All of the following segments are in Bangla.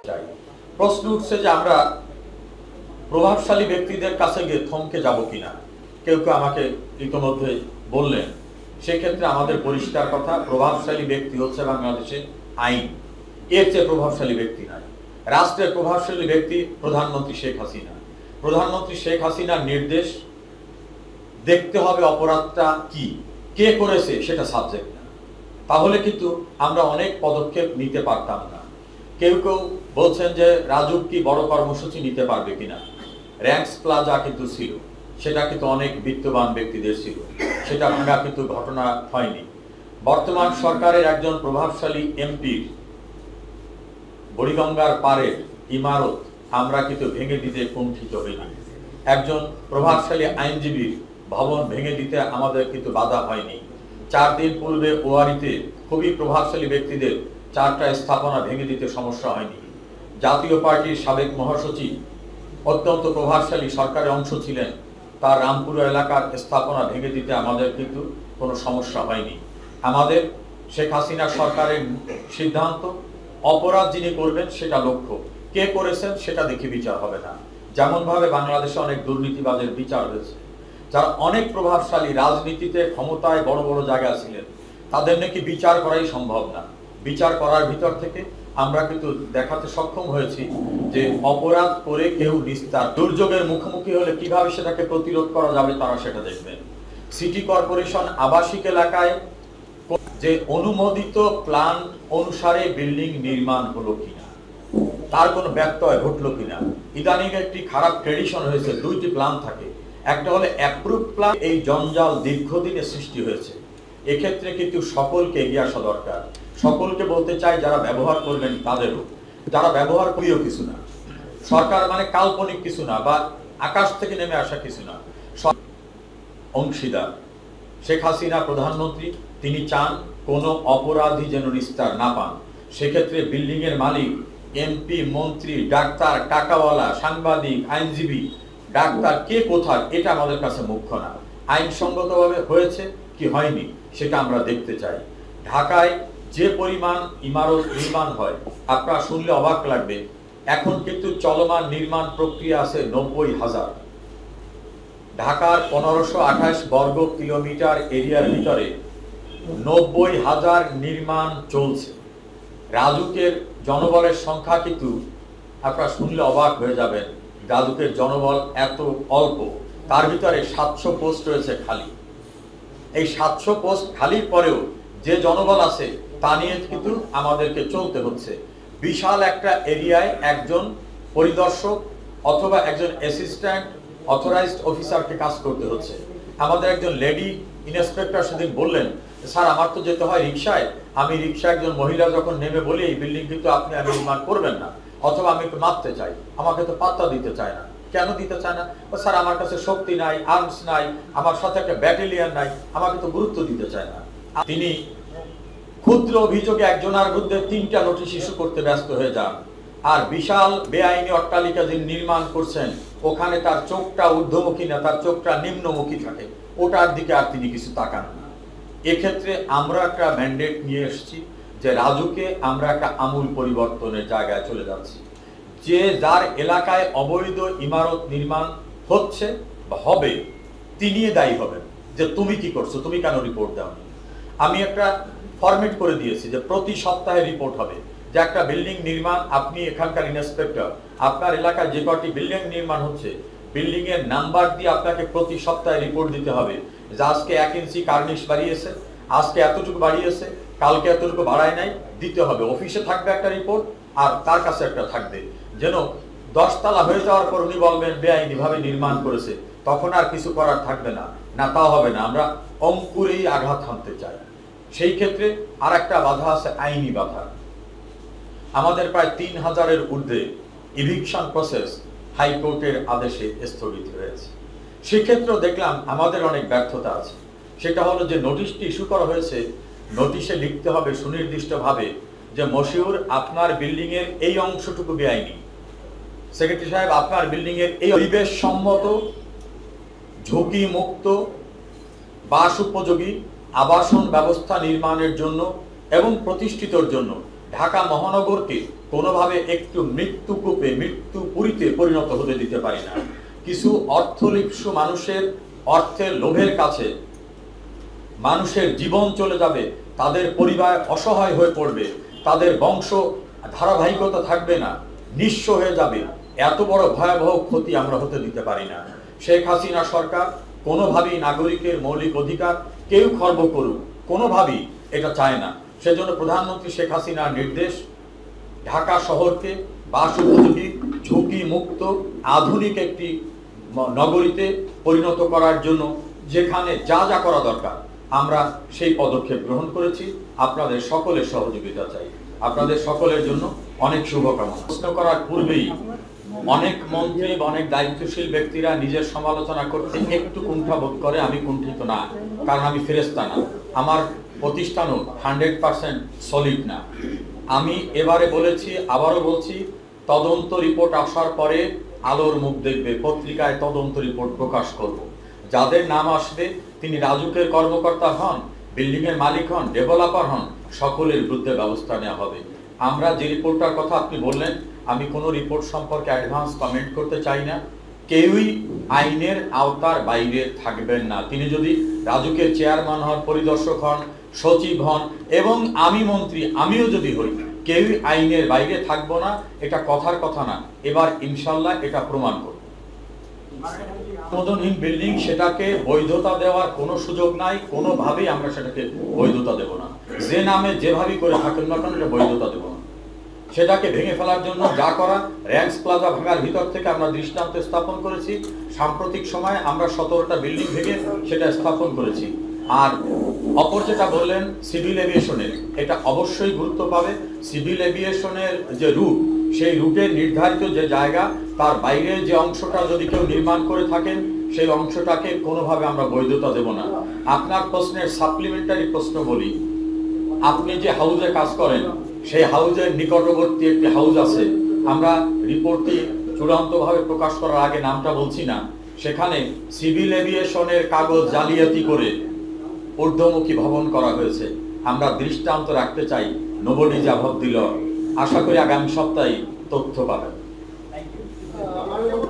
চাই। প্রশ্ন উঠছে যে আমরা প্রভাবশালী ব্যক্তিদের কাছে গিয়ে থমকে যাব কিনা। কেউ কেউ আমাকে ইতিমধ্যে বললেন, সেক্ষেত্রে আমাদের পরিষ্কার কথা, প্রভাবশালী ব্যক্তি হচ্ছে বাংলাদেশে আইন, এর চেয়ে প্রভাবশালী ব্যক্তি নাই। রাষ্ট্রের প্রভাবশালী ব্যক্তি প্রধানমন্ত্রী শেখ হাসিনা। প্রধানমন্ত্রী শেখ হাসিনার নির্দেশ, দেখতে হবে অপরাধটা কি, কে করেছে সেটা সাবজেক্ট না, তাহলে কিন্তু আমরা অনেক পদক্ষেপ নিতে পারতাম না। কেউ কেউ বলছেন যে রাজুক কি বড় কর্মসূচি নিতে পারবে কিনা। র্যাঙ্কস প্লাজা কিন্তু ছিল, সেটা কিন্তু অনেক বিত্তবান ব্যক্তিদের ছিল, সেটা ভাঙা কিন্তু ঘটনা হয়নি। বর্তমান সরকারের একজন প্রভাবশালী এমপির বুড়িগঙ্গার পাড়ের ইমারত আমরা কিন্তু ভেঙে দিতে কুণ্ঠিত হইনি। একজন প্রভাবশালী আইনজীবীর ভবন ভেঙে দিতে আমাদের কিন্তু বাধা হয়নি। 4 দিন পূর্বে ওয়ারিতে খুবই প্রভাবশালী ব্যক্তিদের 4টা স্থাপনা ভেঙে দিতে সমস্যা হয়নি। জাতীয় পার্টির সাবেক মহাসচিব অত্যন্ত প্রভাবশালী সরকারের অংশ ছিলেন, তার রামপুর এলাকার স্থাপনা ভেঙে দিতে আমাদের কিন্তু কোনো সমস্যা হয়নি। আমাদের শেখ হাসিনা সরকারের সিদ্ধান্ত, অপরাধ যিনি করবেন সেটা লক্ষ্য, কে করেছেন সেটা দেখে বিচার হবে না। যেমনভাবে বাংলাদেশে অনেক দুর্নীতিবাজের বিচার হয়েছে, যারা অনেক প্রভাবশালী রাজনীতিতে ক্ষমতায় বড় বড় জায়গা ছিলেন, তাদের নাকি বিচার করাই সম্ভব না। বিচার করার ভিতর থেকে আমরা কিন্তু দেখাতে সক্ষম হয়েছি যে অপরাধ করে কেউ নিস্তার, দুর্যোগের মুখোমুখি হলে কিভাবে সেটাকে প্রতিরোধ করা যাবে তারা সেটা দেখবেন। সিটি কর্পোরেশন আবাসিক এলাকায় যে অনুমোদিত প্ল্যান অনুসারে বিল্ডিং নির্মাণ হলো কিনা, তার কোনো ব্যত্যয় ঘটলো কিনা। ইদানিং একটি খারাপ ট্রেডিশন হয়েছে, 2টি প্ল্যান থাকে, একটা হলে অ্যাপ্রুভ প্ল্যান। এই জঞ্জাল দীর্ঘদিনে সৃষ্টি হয়েছে, এক্ষেত্রে কিন্তু সকলকে এগিয়ে আসা দরকার। সকলকে বলতে চাই, যারা ব্যবহার করবেন তাদেরও, যারা ব্যবহার করিও কিছু না, সরকার মানে কাল্পনিক কিছু না বা আকাশ থেকে নেমে আসা কিছু না, অংশীদার। শেখ হাসিনা প্রধানমন্ত্রী, তিনি চান কোনো অপরাধী যেন নিস্তার না পান। সেক্ষেত্রে বিল্ডিং এর মালিক, এমপি, মন্ত্রী, ডাক্তার, টাকাওয়ালা, সাংবাদিক, আইনজীবী, ডাক্তার কে কোথায়, এটা আমাদের কাছে মুখ্য না। আইনসঙ্গতভাবে হয়েছে কি হয়নি সেটা আমরা দেখতে চাই। ঢাকায় যে পরিমাণ ইমারত নির্মাণ হয়, আপনারা শুনলে অবাক লাগবে, এখন কিন্তু চলমান নির্মাণ প্রক্রিয়া আছে 90,000। ঢাকার 1528 বর্গ কিলোমিটার এরিয়ার ভিতরে 90,000 নির্মাণ চলছে। রাজুকের জনবলের সংখ্যা কিন্তু আপনারা শুনলে অবাক হয়ে যাবেন, রাজুকের জনবল এত অল্প, তার ভিতরে 700 পোস্ট রয়েছে খালি। এই 700 পোস্ট খালির পরেও যে জনবল আছে তা নিয়ে কিন্তু আমাদেরকে চলতে হচ্ছে। বিশাল একটা এরিয়ায় একজন পরিদর্শক অথবা একজন অ্যাসিস্ট্যান্ট অথরাইজড অফিসারকে কাজ করতে হচ্ছে। আমাদের একজন লেডি ইন্সপেক্টর সেদিন বললেন, স্যার আমার তো যেতে হয় রিক্সায়, আমি রিক্সা একজন মহিলা যখন নেমে বলি এই বিল্ডিং কিন্তু আপনি নির্মাণ করবেন না, অথবা আমি একটু মাপতে চাই, আমাকে তো পাত্তা দিতে চায় না। কেন দিতে চায় না? স্যার আমার কাছে শক্তি নাই, আর্মস নাই, আমার সাথে একটা ব্যাটালিয়ন নাই, আমাকে তো গুরুত্ব দিতে চায় না। তিনি ক্ষুদ্র অভিযোগে একজনের বিরুদ্ধে 3টা নোটিশ ইস্যু করতে ব্যস্ত হয়ে যান, আর বিশাল বেআইনি অট্টালিকা যিনি নির্মাণ করছেন ওখানে তার চোখটা ঊর্ধ্বমুখী না, তার চোখটা নিম্নমুখী থাকে, ওটার দিকে আর তিনি কিছু তাকান না। এক্ষেত্রে আমরা একটা ম্যান্ডেট নিয়ে এসেছি যে রাজুকে আমরা একটা আমূল পরিবর্তনের জায়গায় চলে যাচ্ছি। যে যার এলাকায় অবৈধ ইমারত নির্মাণ হচ্ছে বা হবে, তিনি দায়ী হবেন যে তুমি কি করছো, তুমি কেন রিপোর্ট দাওনি। আমি একটা ফরম্যাট করে দিয়েছি যে প্রতি সপ্তাহে রিপোর্ট হবে, যে একটা বিল্ডিং নির্মাণ, আপনি এখানকার ইন্সপেক্টর, আপনার এলাকায় যে কটি বিল্ডিং নির্মাণ হচ্ছে বিল্ডিং এর নাম্বার দিয়ে আপনাকে প্রতি সপ্তাহে রিপোর্ট দিতে হবে যে আজকে 1 ইঞ্চি কার্নিশ বাড়িয়েছে, আজকে এতটুকু বাড়িয়েছে, কালকে এতটুকু বাড়ায় নাই, দিতে হবে। অফিসে থাকবে একটা রিপোর্ট আর তার কাছে একটা থাকবে, যেন 10 তলা হয়ে যাওয়ার পর উনি বলবেন বেআইনি ভাবে নির্মাণ করেছে, তখন আর কিছু করার থাকবে না, না তাও হবে না। আমরা অঙ্কুরেই আঘাত হানতে চাই। সেই ক্ষেত্রে আর একটা বাধা আছে, আইনি বাধা। আমাদের প্রায় 3000-এর ঊর্ধ্বে ইভিকশন প্রসেস হাইকোর্টের আদেশে স্থগিত হয়েছে। সেক্ষেত্রেও দেখলাম আমাদের অনেক ব্যর্থতা আছে। সেটা হলো যে নোটিশটি ইস্যু করা হয়েছে, নোটিশে লিখতে হবে সুনির্দিষ্টভাবে যে মশিউর আপনার বিল্ডিং এর এই অংশটুকু বেআইনি, সেক্রেটারি সাহেব আপনার বিল্ডিং এর এই পরিবেশ সম্মত, ঝুঁকি মুক্ত, বাস উপযোগী আবাসন ব্যবস্থা নির্মাণের জন্য এবং প্রতিষ্ঠিতর জন্য ঢাকা মহানগরকে কোনোভাবে একটু মৃত্যুকূপে মৃত্যুপুরীতে পরিণত হতে দিতে পারি না। কিছু অর্থলিপ্সু মানুষের অর্থের লোভের কাছে মানুষের জীবন চলে যাবে, তাদের পরিবার অসহায় হয়ে পড়বে, তাদের বংশ ধারাবাহিকতা থাকবে না, নিঃস্ব হয়ে যাবে। এত বড় ভয়াবহ ক্ষতি আমরা হতে দিতে পারি না। শেখ হাসিনা সরকার কোনোভাবেই নাগরিকের মৌলিক অধিকার কেউ খর্ব করুক, কোনোভাবেই এটা চায় না। সেজন্য প্রধানমন্ত্রী শেখ হাসিনার নির্দেশ, ঢাকা শহরকে বাস উপযোগী, ঝুঁকি মুক্ত, আধুনিক একটি নগরীতে পরিণত করার জন্য যেখানে যা যা করা দরকার আমরা সেই পদক্ষেপ গ্রহণ করেছি। আপনাদের সকলের সহযোগিতা চাই। আপনাদের সকলের জন্য অনেক শুভকামনা। প্রশ্ন করার পূর্বেই অনেক মন্ত্রী, অনেক দায়িত্বশীল ব্যক্তিরা নিজের সমালোচনা করতে একটু কুণ্ঠা বোধ করে। আমি কুণ্ঠিত না, কারণ আমি ফেরেশতা না, আমার প্রতিষ্ঠানও 100% সলিড না। আমি এবারে বলেছি, আবারও বলছি, তদন্ত রিপোর্ট আসার পরে আলোর মুখ দেখবে, পত্রিকায় তদন্ত রিপোর্ট প্রকাশ করব। যাদের নাম আসবে তিনি রাজুকের কর্মকর্তা হন, বিল্ডিং এর মালিক হন, ডেভেলপার হন, সকলের বিরুদ্ধে ব্যবস্থা নেওয়া হবে। আমরা যে রিপোর্টটার কথা আপনি বললেন, আমি কোনো রিপোর্ট সম্পর্কে অ্যাডভান্স কমেন্ট করতে চাই না। কেউই আইনের আওতার বাইরে থাকবেন না। তিনি যদি রাজুকের চেয়ারম্যান হন, পরিদর্শক হন, সচিব হন এবং আমি মন্ত্রী, আমিও যদি হই, কেউই আইনের বাইরে থাকবো না। এটা কথার কথা না, এবার ইনশাল্লাহ এটা প্রমাণ করব। অনুমোদনহীন বিল্ডিং, সেটাকে বৈধতা দেওয়ার কোনো সুযোগ নাই, কোনোভাবেই আমরা সেটাকে বৈধতা দেব না। যে নামে যেভাবেই করে থাকেন না কেন, এটা বৈধতা দেব না। সেটাকে ভেঙে ফেলার জন্য যা করা, র্যাঙ্কস প্লাজা ভাঙার ভিতর থেকে আমরা দৃষ্টান্ত স্থাপন করেছি। সাম্প্রতিক সময়ে আমরা 17টা বিল্ডিং ভেঙে সেটা স্থাপন করেছি। আর অপর যেটা বললেন সিভিল এভিয়েশনের, এটা অবশ্যই গুরুত্ব পাবে। সিভিল এভিয়েশনের যে রুট, সেই রুটের নির্ধারিত যে জায়গা, তার বাইরে যে অংশটা যদি কেউ নির্মাণ করে থাকেন, সেই অংশটাকে কোনোভাবে আমরা বৈধতা দেব না। আপনার প্রশ্নের সাপ্লিমেন্টারি প্রশ্ন বলি, আপনি যে হাউজে কাজ করেন, সেই হাউজের নিকটবর্তী একটি হাউজ আছে, আমরা রিপোর্টটি চূড়ান্তভাবে প্রকাশ করার আগে নামটা বলছি না, সেখানে সিভিল এভিয়েশনের কাগজ জালিয়াতি করে ঊর্ধ্বমুখী ভবন করা হয়েছে। আমরা দৃষ্টান্ত রাখতে চাই, নোবডি জবাব দিল। আশা করি আগামী সপ্তাহে তথ্য পাবেন।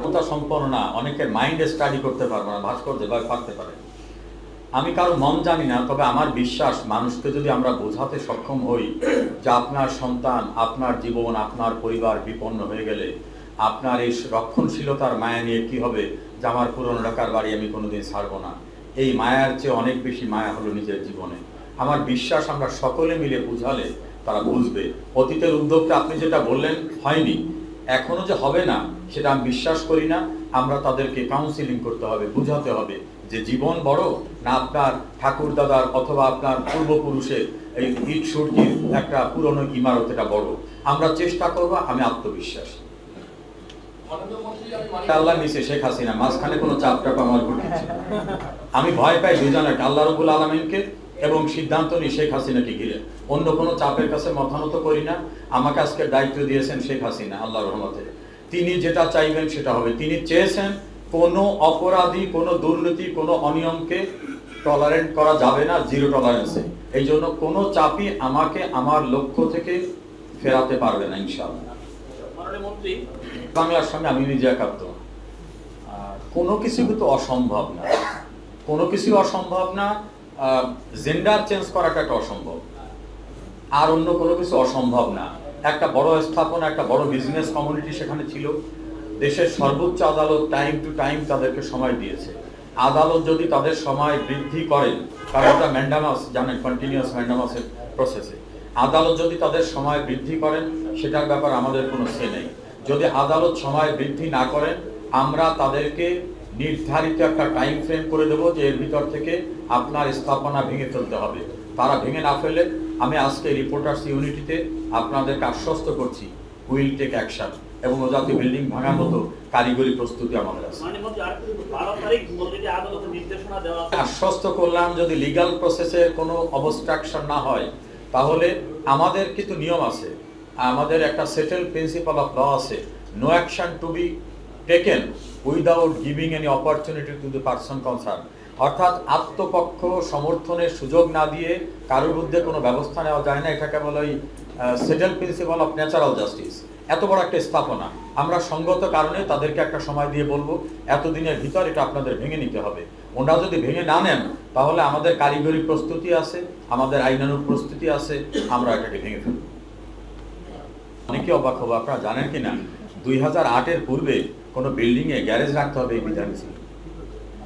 কথা সম্পন্ন না, অনেকের মাইন্ডে স্টাডি করতে পারবো না, ভাস্কর যেভাবে পারতে পারে। আমি কারো মন জানি না, তবে আমার বিশ্বাস মানুষকে যদি আমরা বোঝাতে সক্ষম হই যে আপনার সন্তান, আপনার জীবন, আপনার পরিবার বিপন্ন হয়ে গেলে আপনার এই রক্ষণশীলতার মায়া নিয়ে কি হবে, যে আমার পুরনো ঢাকার বাড়ি আমি কোনোদিন ছাড়বো না, এই মায়ার চেয়ে অনেক বেশি মায়া হলো নিজের জীবনে। আমার বিশ্বাস আমরা সকলে মিলে বুঝালে তারা বুঝবে। অতীতের উদ্যোগটা আপনি যেটা বললেন হয়নি, এখনো যে হবে না সেটা আমি বিশ্বাস করি না। আমরা তাদেরকে কাউন্সিলিং করতে হবে, বুঝাতে হবে যে জীবন বড় না আপনার ঠাকুর দাদার অথবা আপনার পূর্বপুরুষের এই ইট সুরকির একটা পুরনো ইমারত, এটা বড়। আমরা চেষ্টা করব, আমি আত্মবিশ্বাসী। আল্লাহ নিচে শেখ হাসিনা, মাঝখানে কোনো চাপটা আমার ঘটছে। আমি ভয় পাই দুজনে, আল্লাহ রাব্বুল আলামিনকে এবং সিদ্ধান্ত নিই শেখ হাসিনাকে ঘিরে। অন্য কোনো চাপের কাছে মাথা নত করি না। আমাকে আজকে দায়িত্ব দিয়েছেন শেখ হাসিনা, আল্লাহর রহমতে তিনি যেটা চাইবেন সেটা হবে। তিনি চেয়েছেন কোনো অপরাধী, কোনো দুর্নীতি, কোনো অনিয়মকে টলারেন্ট করা যাবে না, জিরো টলারেন্সে। এই জন্য কোনো চাপই আমাকে আমার লক্ষ্য থেকে ফেরাতে পারবে না ইনশাআল্লাহ। বাংলার সঙ্গে আমি নিজে একাত্ম। কোনো কিছু কিন্তু অসম্ভব না, কোনো কিছু অসম্ভব না। জেন্ডার চেঞ্জ করাটা একটা অসম্ভব, আর অন্য কোনো কিছু অসম্ভব না। একটা বড় স্থাপনা, একটা বড় বিজনেস কমিউনিটি সেখানে ছিল। দেশের সর্বোচ্চ আদালত টাইম টু টাইম তাদেরকে সময় দিয়েছে। আদালত যদি তাদের সময় বৃদ্ধি করেন, কারণ এটা ম্যান্ডামাস জানেন, কন্টিনিউয়াস ম্যান্ডামাসের প্রসেসে, আদালত যদি তাদের সময় বৃদ্ধি করেন সেটার ব্যাপার আমাদের কোনো সে নেই। যদি আদালত সময় বৃদ্ধি না করেন, আমরা তাদেরকে নির্ধারিত একটা টাইম ফ্রেম করে দেবো যে এর ভিতর থেকে আপনার স্থাপনা ভেঙে ফেলতে হবে। তারা ভেঙে না ফেলে আমি আজকে রিপোর্টার্স ইউনিটিতে আপনাদেরকে আশ্বস্ত করছি, উইল টেক অ্যাকশন, এবং যাতে বিল্ডিং ভাঙার মতো কারিগরি প্রস্তুতি আমাদের আছে। আশ্বস্ত করলাম যদি লিগ্যাল প্রসেসে কোনো অবস্ট্রাকশন না হয়, তাহলে আমাদের কিন্তু নিয়ম আছে, আমাদের একটা সেটেল প্রিন্সিপাল অফ ল আছে, no action to be taken without giving any opportunity to the person concern. অর্থাৎ আত্মপক্ষ সমর্থনের সুযোগ না দিয়ে কারোর বিরুদ্ধে কোনো ব্যবস্থা নেওয়া যায় না। এটাকে বলে ওই settle principal of natural justice. এত বড় একটা স্থাপনা, আমরা সঙ্গত কারণে তাদেরকে একটা সময় দিয়ে বলবো এতদিনের ভিতর এটা আপনাদের ভেঙে নিতে হবে। ওনারা যদি ভেঙে না নেন তাহলে আমাদের কারিগরি প্রস্তুতি আছে, আমাদের আইনানুগ প্রস্তুতি আছে, আমরা এটাকে ভেঙে ফেলব। অনেকে অবাক হবো, আপনারা জানেন কিনা 2008-এর পূর্বে কোনো বিল্ডিংয়ে গ্যারেজ রাখতে হবে এই বিধান ছিল?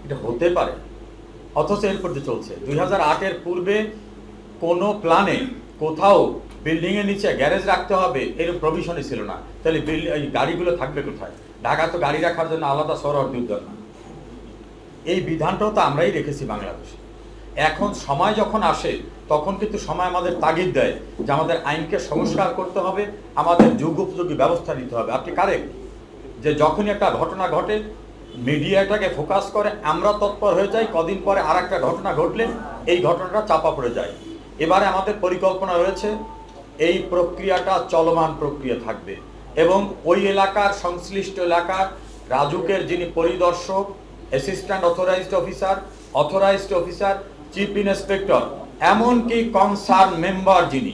এটা হতে পারে, অথচ এরপর যে চলছে। 2008-এর পূর্বে কোনো প্ল্যানে কোথাও বিল্ডিং এর নিচে গ্যারেজ রাখতে হবে এরকম প্রভিশনই ছিল না। তাহলে এই গাড়িগুলো থাকবে কোথায়? ঢাকা তো গাড়ি রাখার জন্য আলাদা সরহদ্দি উদ্যান না। এই বিধানটাও তো আমরাই রেখেছি বাংলাদেশে। এখন সময় যখন আসে তখন কিন্তু সময় আমাদের তাগিদ দেয় যে আমাদের আইনকে সংস্কার করতে হবে, আমাদের যুগোপযোগী ব্যবস্থা নিতে হবে। আপনি কারেক্ট যে যখনই একটা ঘটনা ঘটে মিডিয়াটাকে ফোকাস করে আমরা তৎপর হয়ে যাই, কদিন পরে আর একটা ঘটনা ঘটলে এই ঘটনাটা চাপা পড়ে যায়। এবারে আমাদের পরিকল্পনা রয়েছে এই প্রক্রিয়াটা চলমান প্রক্রিয়া থাকবে এবং ওই এলাকার সংশ্লিষ্ট এলাকার রাজুকের যিনি পরিদর্শক, assistant authorised officer, chief inspector, এমনকি কনসার্ন মেম্বার যিনি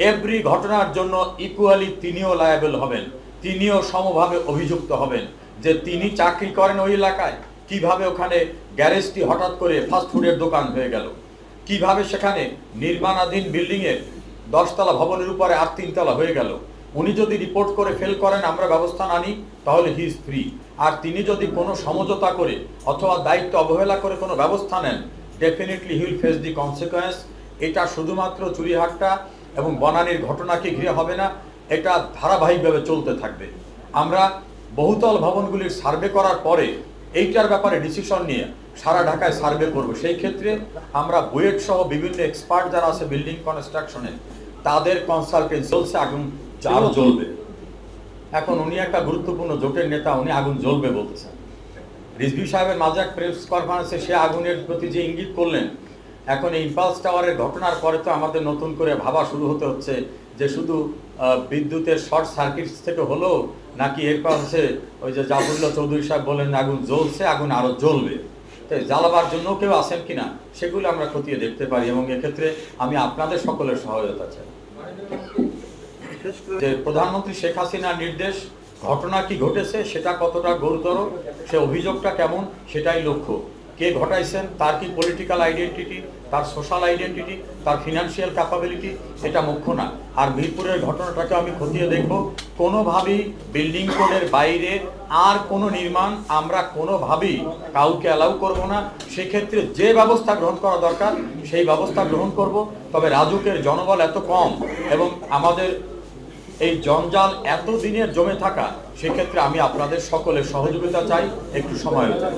এভরি ঘটনার জন্য ইকুয়ালি তিনিও লায়াবল হবেন, তিনিও সমভাবে অভিযুক্ত হবেন যে তিনি চাকরি করেন ওই এলাকায়, কিভাবে ওখানে গ্যারেজটি হঠাৎ করে ফাস্টফুডের দোকান হয়ে গেল, কিভাবে সেখানে নির্মাণাধীন বিল্ডিংয়ে 10তলা ভবনের উপরে আর 3তলা হয়ে গেল। উনি যদি রিপোর্ট করে ফেল করেন, আমরা ব্যবস্থা না নিই, তাহলে হি ইজ ফ্রি। আর তিনি যদি কোনো সমঝোতা করে অথবা দায়িত্ব অবহেলা করে কোনো ব্যবস্থা নেন, definitely he will face the consequence. এটা শুধুমাত্র চুরিহাট্টা এবং বনানীর ঘটনাকে ঘিরে হবে না, এটা ধারাবাহিকভাবে চলতে থাকবে। আমরা বহুতল ভবনগুলির সার্ভে করার পরে এইটার ব্যাপারে ডিসিশন নিয়ে সারা ঢাকায় সার্ভে করব। সেই ক্ষেত্রে আমরা বুয়েট সহ বিভিন্ন এক্সপার্ট যারা আছে বিল্ডিং কনস্ট্রাকশনে তাদের কনসালটেন্সি চলছে, আগুন আরো জ্বলবে। এখন উনি একটা গুরুত্বপূর্ণ জোটের নেতা, উনি আগুন জ্বলবে বলতেছেন। রিজভী সাহেবের মাঝে এক প্রেস কনফারেন্সে সে আগুনের প্রতি যে ইঙ্গিত করলেন, এখন এই ইম্পালস টাওয়ারের ঘটনার পরে তো আমাদের নতুন করে ভাবা শুরু হতে হচ্ছে যে শুধু বিদ্যুতের শর্ট সার্কিট থেকে হলো নাকি এরপর হচ্ছে ওই যে জাফরুল্লাহ চৌধুরী সাহেব বলেন আগুন জ্বলছে, আগুন আরো জ্বলবে, তাই জ্বালাবার জন্য কেউ আসেন কিনা সেগুলো আমরা খতিয়ে দেখতে পারি এবং এক্ষেত্রে আমি আপনাদের সকলের সহায়তা চাই। যে প্রধানমন্ত্রী শেখ হাসিনার নির্দেশ, ঘটনা কি ঘটেছে সেটা কতটা গুরুতর, সে অভিযোগটা কেমন সেটাই লক্ষ্য। কে ঘটাইছেন, তার কি পলিটিক্যাল আইডেন্টিটি, তার সোশ্যাল আইডেন্টিটি, তার ফিনান্সিয়াল ক্যাপাবিলিটি, এটা মুখ্য না। আর মিরপুরের ঘটনাটাকে আমি খতিয়ে দেখব। কোনোভাবেই বিল্ডিং কোডের বাইরে আর কোনো নির্মাণ আমরা কোনোভাবেই কাউকে অ্যালাউ করব না। সেক্ষেত্রে যে ব্যবস্থা গ্রহণ করা দরকার সেই ব্যবস্থা গ্রহণ করব। তবে রাজুকের জনবল এত কম এবং আমাদের এই জঞ্জাল এত দিনের জমে থাকা, সেক্ষেত্রে আমি আপনাদের সকলের সহযোগিতা চাই, একটু সময় চাই।